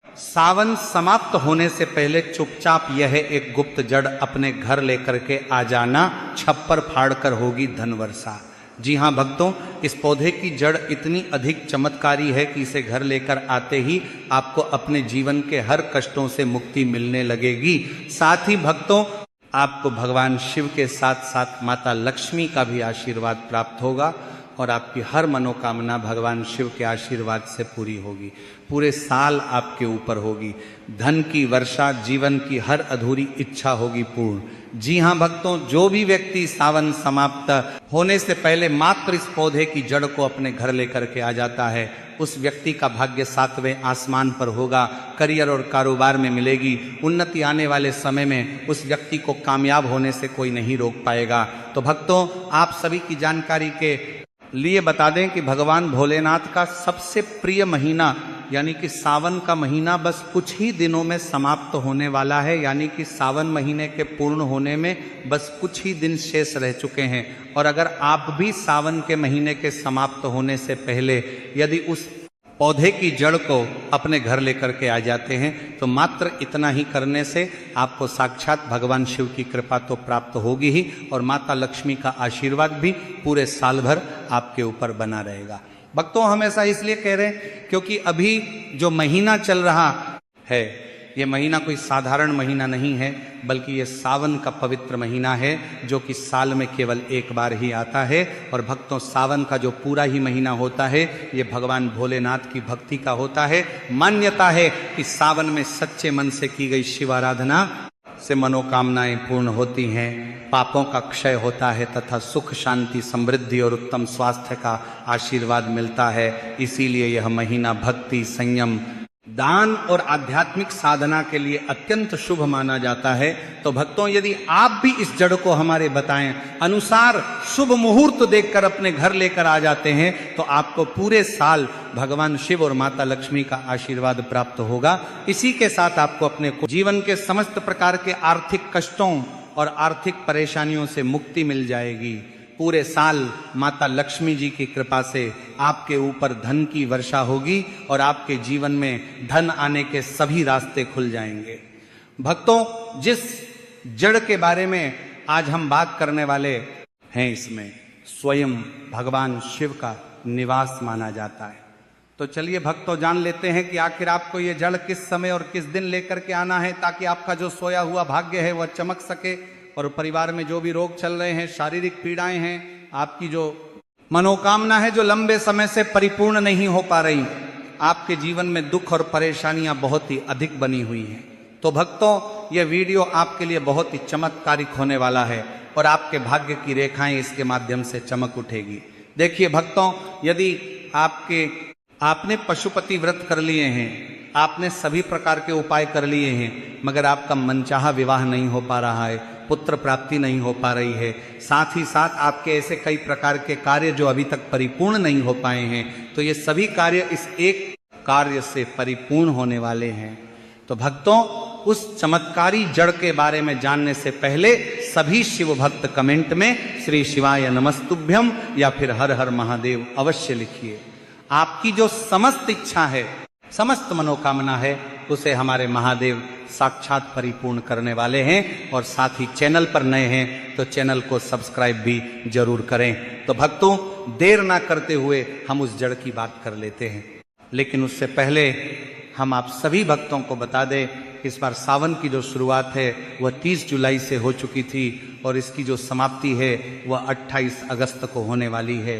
सावन समाप्त होने से पहले चुपचाप यह एक गुप्त जड़ अपने घर लेकर के आ जाना, छप्पर फाड़कर होगी धन वर्षा। जी हाँ भक्तों, इस पौधे की जड़ इतनी अधिक चमत्कारी है कि इसे घर लेकर आते ही आपको अपने जीवन के हर कष्टों से मुक्ति मिलने लगेगी। साथ ही भक्तों, आपको भगवान शिव के साथ साथ माता लक्ष्मी का भी आशीर्वाद प्राप्त होगा और आपकी हर मनोकामना भगवान शिव के आशीर्वाद से पूरी होगी। पूरे साल आपके ऊपर होगी धन की वर्षा, जीवन की हर अधूरी इच्छा होगी पूर्ण। जी हाँ भक्तों, जो भी व्यक्ति सावन समाप्त होने से पहले मात्र इस पौधे की जड़ को अपने घर लेकर के आ जाता है, उस व्यक्ति का भाग्य 7वें आसमान पर होगा, करियर और कारोबार में मिलेगी उन्नति। आने वाले समय में उस व्यक्ति को कामयाब होने से कोई नहीं रोक पाएगा। तो भक्तों, आप सभी की जानकारी के लिए बता दें कि भगवान भोलेनाथ का सबसे प्रिय महीना यानी कि सावन का महीना बस कुछ ही दिनों में समाप्त होने वाला है। यानी कि सावन महीने के पूर्ण होने में बस कुछ ही दिन शेष रह चुके हैं। और अगर आप भी सावन के महीने के समाप्त होने से पहले यदि उस पौधे की जड़ को अपने घर लेकर के आ जाते हैं तो मात्र इतना ही करने से आपको साक्षात भगवान शिव की कृपा तो प्राप्त होगी ही और माता लक्ष्मी का आशीर्वाद भी पूरे साल भर आपके ऊपर बना रहेगा। भक्तों, हम ऐसा इसलिए कह रहे हैं क्योंकि अभी जो महीना चल रहा है, ये महीना कोई साधारण महीना नहीं है, बल्कि ये सावन का पवित्र महीना है जो कि साल में केवल एक बार ही आता है। और भक्तों, सावन का जो पूरा ही महीना होता है ये भगवान भोलेनाथ की भक्ति का होता है। मान्यता है कि सावन में सच्चे मन से की गई शिव आराधना से मनोकामनाएं पूर्ण होती हैं, पापों का क्षय होता है तथा सुख शांति समृद्धि और उत्तम स्वास्थ्य का आशीर्वाद मिलता है। इसीलिए यह महीना भक्ति, संयम, दान और आध्यात्मिक साधना के लिए अत्यंत शुभ माना जाता है। तो भक्तों, यदि आप भी इस जड़ को हमारे बताएं अनुसार शुभ मुहूर्त देखकर अपने घर लेकर आ जाते हैं तो आपको पूरे साल भगवान शिव और माता लक्ष्मी का आशीर्वाद प्राप्त होगा। इसी के साथ आपको अपने जीवन के समस्त प्रकार के आर्थिक कष्टों और आर्थिक परेशानियों से मुक्ति मिल जाएगी। पूरे साल माता लक्ष्मी जी की कृपा से आपके ऊपर धन की वर्षा होगी और आपके जीवन में धन आने के सभी रास्ते खुल जाएंगे। भक्तों, जिस जड़ के बारे में आज हम बात करने वाले हैं, इसमें स्वयं भगवान शिव का निवास माना जाता है। तो चलिए भक्तों, जान लेते हैं कि आखिर आपको ये जड़ किस समय और किस दिन लेकर के आना है ताकि आपका जो सोया हुआ भाग्य है वह चमक सके और परिवार में जो भी रोग चल रहे हैं, शारीरिक पीड़ाएं हैं, आपकी जो मनोकामना है जो लंबे समय से परिपूर्ण नहीं हो पा रही, आपके जीवन में दुख और परेशानियां बहुत ही अधिक बनी हुई हैं, तो भक्तों यह वीडियो आपके लिए बहुत ही चमत्कारिक होने वाला है और आपके भाग्य की रेखाएं इसके माध्यम से चमक उठेगी। देखिए भक्तों, यदि आपने पशुपति व्रत कर लिए हैं, आपने सभी प्रकार के उपाय कर लिए हैं, मगर आपका मनचाहा विवाह नहीं हो पा रहा है, पुत्र प्राप्ति नहीं हो पा रही है, साथ ही साथ आपके ऐसे कई प्रकार के कार्य जो अभी तक परिपूर्ण नहीं हो पाए हैं, तो ये सभी कार्य इस एक कार्य से परिपूर्ण होने वाले हैं। तो भक्तों, उस चमत्कारी जड़ के बारे में जानने से पहले सभी शिव भक्त कमेंट में श्री शिवाय नमस्तुभ्यम या फिर हर हर महादेव अवश्य लिखिए। आपकी जो समस्त इच्छा है, समस्त मनोकामना है, उसे हमारे महादेव साक्षात परिपूर्ण करने वाले हैं। और साथ ही चैनल पर नए हैं तो चैनल को सब्सक्राइब भी जरूर करें। तो भक्तों, देर ना करते हुए हम उस जड़ की बात कर लेते हैं, लेकिन उससे पहले हम आप सभी भक्तों को बता दें कि इस बार सावन की जो शुरुआत है वह 30 जुलाई से हो चुकी थी और इसकी जो समाप्ति है वह 28 अगस्त को होने वाली है।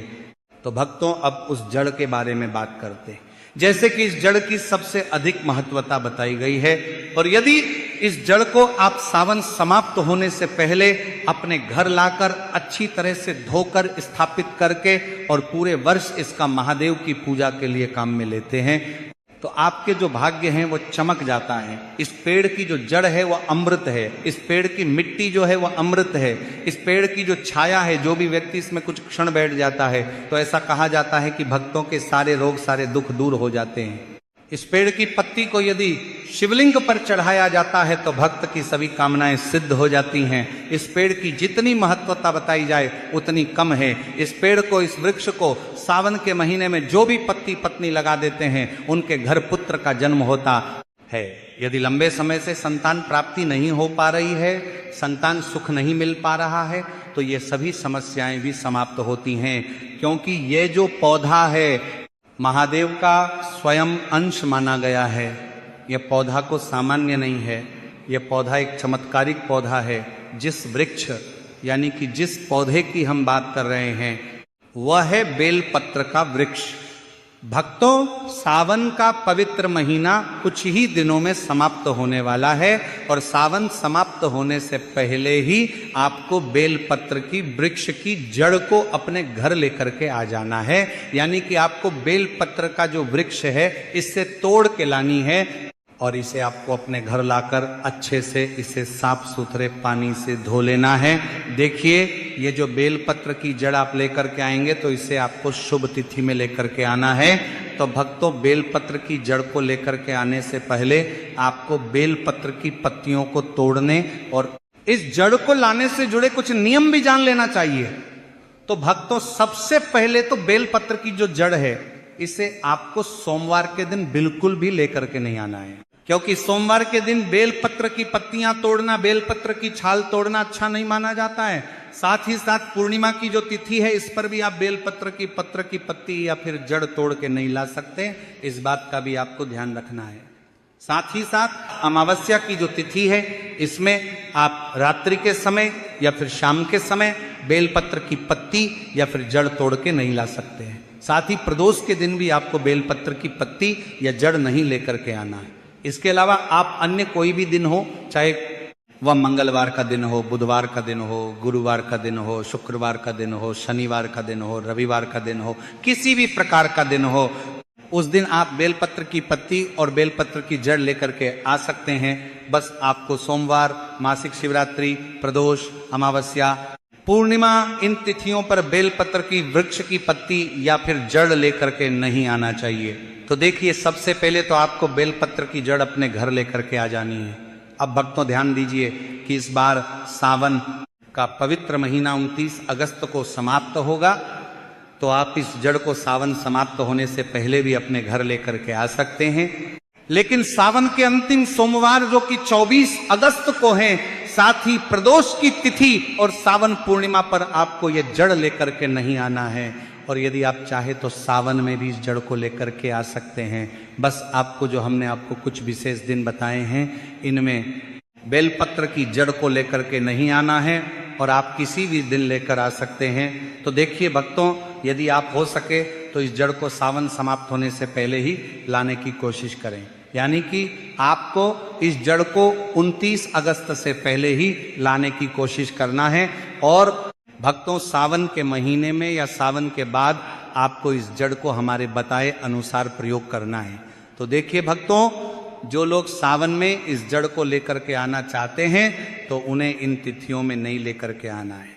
तो भक्तों, अब उस जड़ के बारे में बात करते हैं। जैसे कि इस जड़ की सबसे अधिक महत्वता बताई गई है और यदि इस जड़ को आप सावन समाप्त होने से पहले अपने घर लाकर अच्छी तरह से धोकर स्थापित करके और पूरे वर्ष इसका महादेव की पूजा के लिए काम में लेते हैं तो आपके जो भाग्य हैं वो चमक जाता है। इस पेड़ की जो जड़ है वह अमृत है, इस पेड़ की मिट्टी जो है वह अमृत है, इस पेड़ की जो छाया है, जो भी व्यक्ति इसमें कुछ क्षण बैठ जाता है तो ऐसा कहा जाता है कि भक्तों के सारे रोग सारे दुख दूर हो जाते हैं। इस पेड़ की पत्ती को यदि शिवलिंग पर चढ़ाया जाता है तो भक्त की सभी कामनाएं सिद्ध हो जाती हैं। इस पेड़ की जितनी महत्वता बताई जाए उतनी कम है। इस पेड़ को, इस वृक्ष को सावन के महीने में जो भी पति पत्नी लगा देते हैं उनके घर पुत्र का जन्म होता है। यदि लंबे समय से संतान प्राप्ति नहीं हो पा रही है, संतान सुख नहीं मिल पा रहा है, तो ये सभी समस्याएं भी समाप्त होती हैं। क्योंकि ये जो पौधा है महादेव का स्वयं अंश माना गया है। यह पौधा को सामान्य नहीं है, यह पौधा एक चमत्कारिक पौधा है। जिस वृक्ष यानी कि जिस पौधे की हम बात कर रहे हैं वह है बेलपत्र का वृक्ष। भक्तों, सावन का पवित्र महीना कुछ ही दिनों में समाप्त होने वाला है और सावन समाप्त होने से पहले ही आपको बेलपत्र की वृक्ष की जड़ को अपने घर लेकर के आ जाना है। यानी कि आपको बेलपत्र का जो वृक्ष है इससे तोड़ के लानी है और इसे आपको अपने घर लाकर अच्छे से इसे साफ सुथरे पानी से धो लेना है। देखिए, ये जो बेलपत्र की जड़ आप लेकर के आएंगे तो इसे आपको शुभ तिथि में लेकर के आना है। तो भक्तों, बेलपत्र की जड़ को लेकर के आने से पहले आपको बेलपत्र की पत्तियों को तोड़ने और इस जड़ को लाने से जुड़े कुछ नियम भी जान लेना चाहिए। तो भक्तों, सबसे पहले तो बेलपत्र की जो जड़ है इसे आपको सोमवार के दिन बिल्कुल भी लेकर के नहीं आना है, क्योंकि सोमवार के दिन बेलपत्र की पत्तियां तोड़ना, बेलपत्र की छाल तोड़ना अच्छा नहीं माना जाता है। साथ ही साथ पूर्णिमा की जो तिथि है इस पर भी आप बेलपत्र की पत्र की पत्ती या फिर जड़ तोड़ के नहीं ला सकते। इस बात का भी आपको ध्यान रखना है। साथ ही साथ अमावस्या की जो तिथि है इसमें आप रात्रि के समय या फिर शाम के समय बेलपत्र की पत्ती या फिर जड़ तोड़ के नहीं ला सकते हैं। साथ ही प्रदोष के दिन भी आपको बेलपत्र की पत्ती या जड़ नहीं लेकर के आना है। इसके अलावा आप अन्य कोई भी दिन हो, चाहे वह मंगलवार का दिन हो, बुधवार का दिन हो, गुरुवार का दिन हो, शुक्रवार का दिन हो, शनिवार का दिन हो, रविवार का दिन हो, किसी भी प्रकार का दिन हो, उस दिन आप बेलपत्र की पत्ती और बेलपत्र की जड़ लेकर के आ सकते हैं। बस आपको सोमवार, मासिक शिवरात्रि, प्रदोष, अमावस्या, पूर्णिमा, इन तिथियों पर बेलपत्र की वृक्ष की पत्ती या फिर जड़ लेकर के नहीं आना चाहिए। तो देखिए, सबसे पहले तो आपको बेलपत्र की जड़ अपने घर लेकर के आ जानी है। अब भक्तों ध्यान दीजिए कि इस बार सावन का पवित्र महीना 29 अगस्त को समाप्त होगा, तो आप इस जड़ को सावन समाप्त होने से पहले भी अपने घर लेकर के आ सकते हैं। लेकिन सावन के अंतिम सोमवार जो कि 24 अगस्त को है, साथ ही प्रदोष की तिथि और सावन पूर्णिमा पर आपको यह जड़ लेकर के नहीं आना है। और यदि आप चाहे तो सावन में भी इस जड़ को लेकर के आ सकते हैं। बस आपको जो हमने आपको कुछ विशेष दिन बताए हैं इनमें बेलपत्र की जड़ को लेकर के नहीं आना है और आप किसी भी दिन लेकर आ सकते हैं। तो देखिए भक्तों, यदि आप हो सके तो इस जड़ को सावन समाप्त होने से पहले ही लाने की कोशिश करें। यानी कि आपको इस जड़ को 29 अगस्त से पहले ही लाने की कोशिश करना है। और भक्तों, सावन के महीने में या सावन के बाद आपको इस जड़ को हमारे बताए अनुसार प्रयोग करना है। तो देखिए भक्तों, जो लोग सावन में इस जड़ को लेकर के आना चाहते हैं तो उन्हें इन तिथियों में नहीं लेकर के आना है।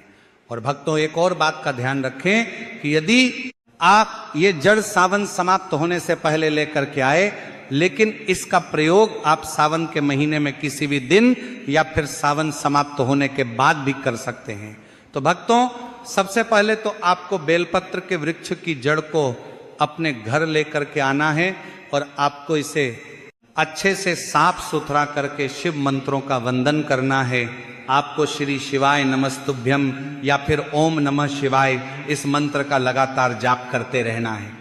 और भक्तों, एक और बात का ध्यान रखें कि यदि आप ये जड़ सावन समाप्त होने से पहले लेकर के आए, लेकिन इसका प्रयोग आप सावन के महीने में किसी भी दिन या फिर सावन समाप्त होने के बाद भी कर सकते हैं। तो भक्तों, सबसे पहले तो आपको बेलपत्र के वृक्ष की जड़ को अपने घर लेकर के आना है और आपको इसे अच्छे से साफ सुथरा करके शिव मंत्रों का वंदन करना है। आपको श्री शिवाय नमस्तुभ्यम या फिर ओम नमः शिवाय इस मंत्र का लगातार जाप करते रहना है।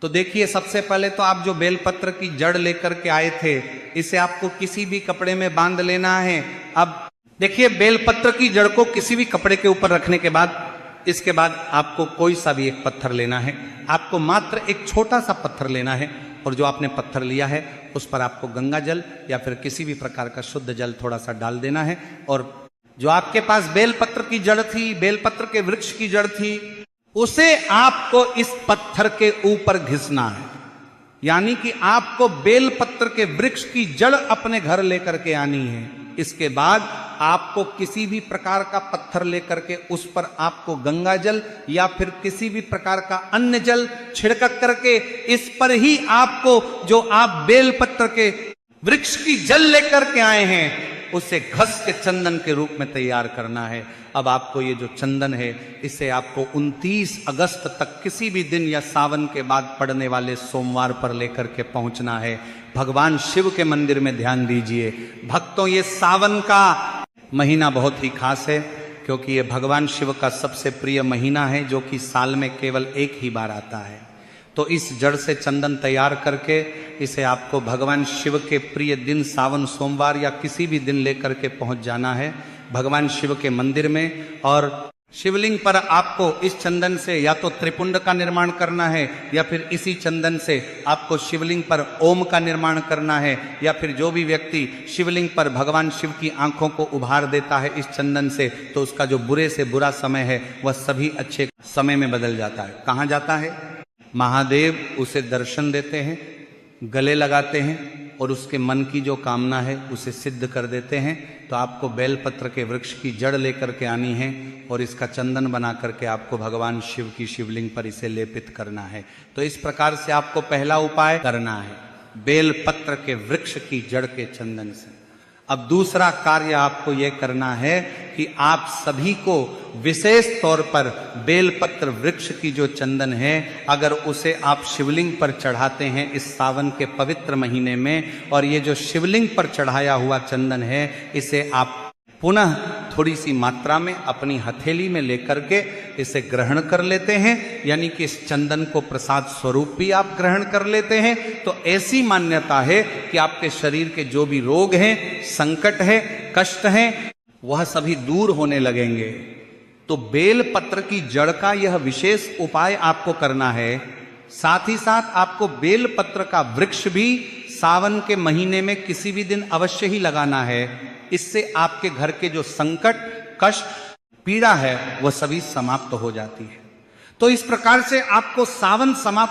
तो देखिए, सबसे पहले तो आप जो बेलपत्र की जड़ लेकर के आए थे इसे आपको किसी भी कपड़े में बांध लेना है। अब देखिए, बेलपत्र की जड़ को किसी भी कपड़े के ऊपर रखने के बाद इसके बाद आपको कोई सा भी एक पत्थर लेना है। आपको मात्र एक छोटा सा पत्थर लेना है और जो आपने पत्थर लिया है उस पर आपको गंगा जल या फिर किसी भी प्रकार का शुद्ध जल थोड़ा सा डाल देना है। और जो आपके पास बेलपत्र की जड़ थी, बेलपत्र के वृक्ष की जड़ थी, उसे आपको इस पत्थर के ऊपर घिसना है। यानी कि आपको बेलपत्र के वृक्ष की जड़ अपने घर लेकर के आनी है। इसके बाद आपको किसी भी प्रकार का पत्थर लेकर के उस पर आपको गंगा जल या फिर किसी भी प्रकार का अन्य जल छिड़क करके इस पर ही आपको जो आप बेलपत्र के वृक्ष की जल लेकर के आए हैं उसे घस के चंदन के रूप में तैयार करना है। अब आपको ये जो चंदन है, इसे आपको 29 अगस्त तक किसी भी दिन या सावन के बाद पड़ने वाले सोमवार पर लेकर के पहुंचना है। भगवान शिव के मंदिर में ध्यान दीजिए भक्तों, ये सावन का महीना बहुत ही खास है, क्योंकि ये भगवान शिव का सबसे प्रिय महीना है, जो कि साल में केवल एक ही बार आता है। तो इस जड़ से चंदन तैयार करके इसे आपको भगवान शिव के प्रिय दिन सावन सोमवार या किसी भी दिन लेकर के पहुंच जाना है भगवान शिव के मंदिर में। और शिवलिंग पर आपको इस चंदन से या तो त्रिपुंड का निर्माण करना है, या फिर इसी चंदन से आपको शिवलिंग पर ओम का निर्माण करना है, या फिर जो भी व्यक्ति शिवलिंग पर भगवान शिव की आंखों को उभार देता है इस चंदन से, तो उसका जो बुरे से बुरा समय है वह सभी अच्छे समय में बदल जाता है। कहाँ जाता है? महादेव उसे दर्शन देते हैं, गले लगाते हैं और उसके मन की जो कामना है उसे सिद्ध कर देते हैं। तो आपको बेलपत्र के वृक्ष की जड़ लेकर के आनी है और इसका चंदन बना करके आपको भगवान शिव की शिवलिंग पर इसे लेपित करना है। तो इस प्रकार से आपको पहला उपाय करना है बेलपत्र के वृक्ष की जड़ के चंदन से। अब दूसरा कार्य आपको यह करना है कि आप सभी को विशेष तौर पर बेलपत्र वृक्ष की जो चंदन है, अगर उसे आप शिवलिंग पर चढ़ाते हैं इस सावन के पवित्र महीने में, और ये जो शिवलिंग पर चढ़ाया हुआ चंदन है इसे आप पुनः थोड़ी सी मात्रा में अपनी हथेली में लेकर के इसे ग्रहण कर लेते हैं, यानी कि इस चंदन को प्रसाद स्वरूप भी आप ग्रहण कर लेते हैं, तो ऐसी मान्यता है कि आपके शरीर के जो भी रोग हैं, संकट है, कष्ट हैं, वह सभी दूर होने लगेंगे। तो बेल पत्र की जड़ का यह विशेष उपाय आपको करना है। साथ ही साथ आपको बेल पत्र का वृक्ष भी सावन के महीने में किसी भी दिन अवश्य ही लगाना है। इससे आपके घर के जो संकट, कष्ट, पीड़ा है वह सभी समाप्त हो जाती है। तो इस प्रकार से आपको सावन समाप्त